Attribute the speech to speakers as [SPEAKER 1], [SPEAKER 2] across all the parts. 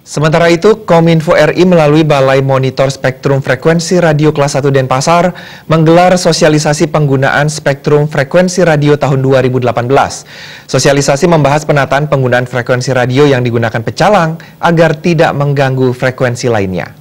[SPEAKER 1] Sementara itu, Kominfo RI melalui Balai Monitor Spektrum Frekuensi Radio Kelas 1 Denpasar menggelar sosialisasi penggunaan spektrum frekuensi radio tahun 2018. Sosialisasi membahas penataan penggunaan frekuensi radio yang digunakan pecalang agar tidak mengganggu frekuensi lainnya.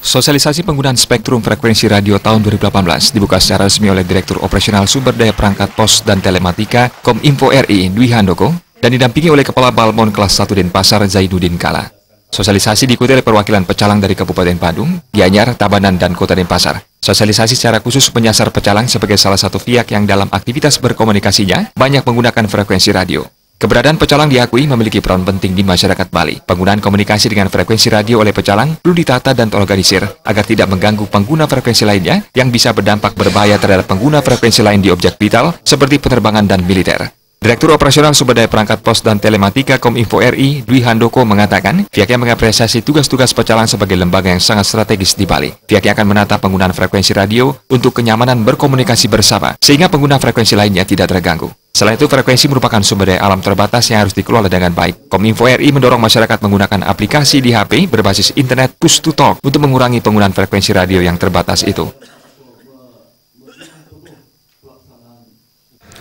[SPEAKER 2] Sosialisasi penggunaan spektrum frekuensi radio tahun 2018 dibuka secara resmi oleh Direktur Operasional Sumber Daya Perangkat Pos dan Telematika Kominfo RI Dwi Handoko dan didampingi oleh Kepala Balmon Kelas 1 Denpasar Zainuddin Kala. Sosialisasi diikuti oleh perwakilan pecalang dari Kabupaten Badung, Gianyar, Tabanan, dan Kota Denpasar. Sosialisasi secara khusus menyasar pecalang sebagai salah satu pihak yang dalam aktivitas berkomunikasinya banyak menggunakan frekuensi radio. Keberadaan pecalang diakui memiliki peran penting di masyarakat Bali. Penggunaan komunikasi dengan frekuensi radio oleh pecalang perlu ditata dan terorganisir agar tidak mengganggu pengguna frekuensi lainnya yang bisa berdampak berbahaya terhadap pengguna frekuensi lain di objek vital seperti penerbangan dan militer. Direktur Operasional Sumber Daya Perangkat Pos dan Telematika Kominfo RI Dwi Handoko mengatakan pihaknya mengapresiasi tugas-tugas pecalang sebagai lembaga yang sangat strategis di Bali. Pihaknya akan menata penggunaan frekuensi radio untuk kenyamanan berkomunikasi bersama sehingga pengguna frekuensi lainnya tidak terganggu. Selain itu, frekuensi merupakan sumber daya alam terbatas yang harus dikelola dengan baik. Kominfo RI mendorong masyarakat menggunakan aplikasi di HP berbasis internet push to talk untuk mengurangi penggunaan frekuensi radio yang terbatas itu.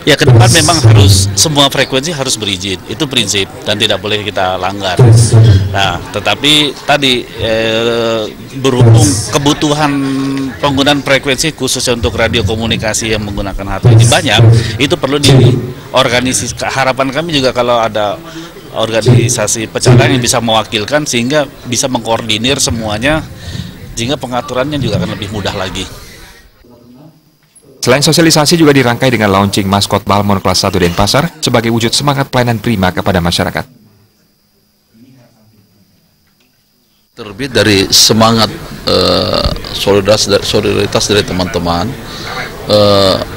[SPEAKER 3] Ya, ke depan memang harus semua frekuensi harus berizin, itu prinsip dan tidak boleh kita langgar. Nah, tetapi tadi berhubung kebutuhan penggunaan frekuensi khususnya untuk radio komunikasi yang menggunakan HP ini banyak, itu perlu diorganisasi. Harapan kami juga kalau ada organisasi pecalang yang bisa mewakilkan sehingga bisa mengkoordinir semuanya, sehingga pengaturannya juga akan lebih mudah lagi.
[SPEAKER 2] Selain sosialisasi juga dirangkai dengan launching maskot Balmon Kelas 1 Denpasar sebagai wujud semangat pelayanan prima kepada masyarakat.
[SPEAKER 4] Terbit dari semangat solidaritas dari teman-teman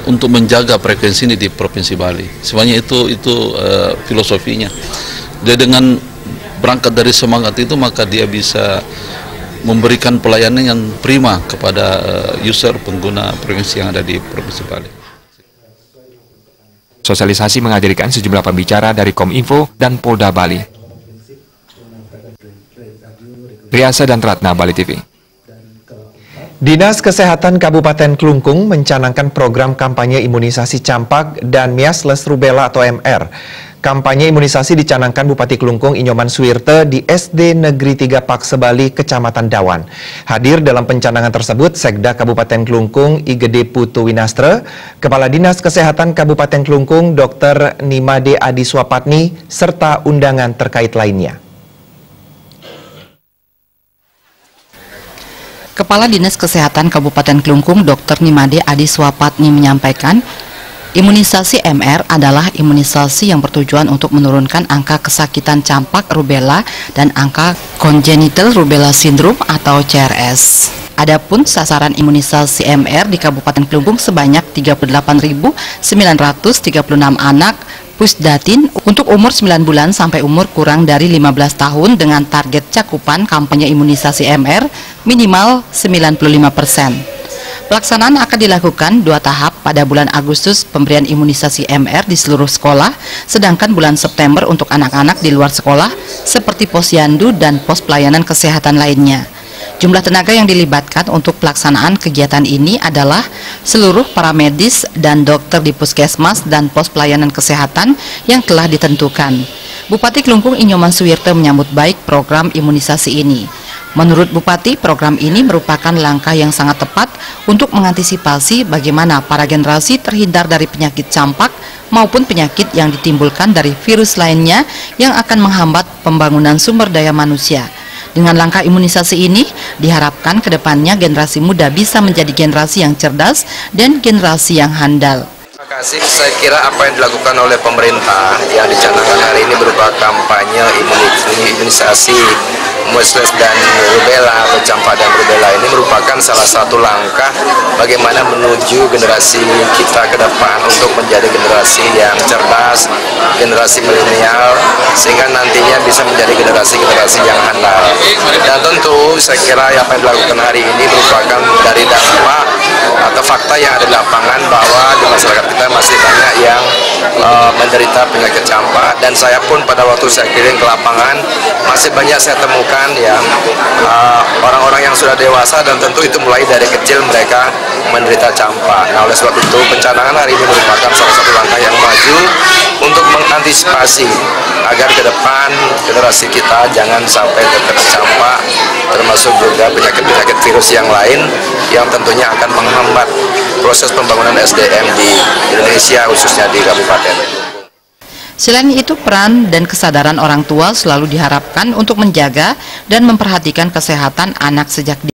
[SPEAKER 4] untuk menjaga frekuensi ini di Provinsi Bali. Semuanya itu filosofinya. Dia dengan berangkat dari semangat itu maka dia bisa memberikan pelayanan yang prima kepada user pengguna frekuensi yang ada di Provinsi Bali.
[SPEAKER 2] Sosialisasi menghadirkan sejumlah pembicara dari Kominfo dan Polda Bali. Riasa dan Ratna, Bali TV.
[SPEAKER 1] Dinas Kesehatan Kabupaten Klungkung mencanangkan program kampanye imunisasi campak dan measles rubella atau MR. Kampanye imunisasi dicanangkan Bupati Klungkung Inyoman Suwirte di SD Negeri 3 Paksebali, Kecamatan Dawan. Hadir dalam pencanangan tersebut Sekda Kabupaten Klungkung Igede Putu Winastre, Kepala Dinas Kesehatan Kabupaten Klungkung Dr. Nimade Adiswapatni, serta undangan terkait lainnya.
[SPEAKER 5] Kepala Dinas Kesehatan Kabupaten Klungkung Dr. Nimade Adiswapatni menyampaikan, imunisasi MR adalah imunisasi yang bertujuan untuk menurunkan angka kesakitan campak rubella dan angka congenital rubella syndrome atau CRS. Adapun sasaran imunisasi MR di Kabupaten Klungkung sebanyak 38.936 anak Pusdatin untuk umur 9 bulan sampai umur kurang dari 15 tahun dengan target cakupan kampanye imunisasi MR minimal 95%. Pelaksanaan akan dilakukan 2 tahap pada bulan Agustus pemberian imunisasi MR di seluruh sekolah, sedangkan bulan September untuk anak-anak di luar sekolah seperti posyandu dan pos pelayanan kesehatan lainnya. Jumlah tenaga yang dilibatkan untuk pelaksanaan kegiatan ini adalah seluruh para medis dan dokter di puskesmas dan pos pelayanan kesehatan yang telah ditentukan. Bupati Klungkung Inyoman Suwirte menyambut baik program imunisasi ini. Menurut Bupati, program ini merupakan langkah yang sangat tepat untuk mengantisipasi bagaimana para generasi terhindar dari penyakit campak maupun penyakit yang ditimbulkan dari virus lainnya yang akan menghambat pembangunan sumber daya manusia. Dengan langkah imunisasi ini, diharapkan ke depannya generasi muda bisa menjadi generasi yang cerdas dan generasi yang handal.
[SPEAKER 6] Terima kasih. Saya kira apa yang dilakukan oleh pemerintah yang dicanangkan hari ini berupa kampanye imunisasi measles dan rubella atau campak dan rubella ini merupakan salah satu langkah bagaimana menuju generasi kita ke depan untuk menjadi generasi yang cerdas, generasi milenial sehingga nantinya bisa menjadi generasi-generasi yang handal. Dan tentu saya kira apa yang dilakukan hari ini merupakan dari dampak atau fakta yang ada di lapangan bahwa di masyarakat kita masih banyak yang menderita penyakit campak, dan saya pun pada waktu saya kirim ke lapangan masih banyak saya temukan ya orang-orang yang sudah dewasa, dan tentu itu mulai dari kecil mereka menderita campak. Nah, oleh sebab itu pencanangan hari ini merupakan salah satu langkah yang maju untuk mengantisipasi agar ke depan generasi kita jangan sampai terkena campak, termasuk juga penyakit-penyakit virus yang lain yang tentunya akan menghambat proses pembangunan SDM di Indonesia, khususnya di Kabupaten.
[SPEAKER 5] Selain itu, peran dan kesadaran orang tua selalu diharapkan untuk menjaga dan memperhatikan kesehatan anak sejak dini.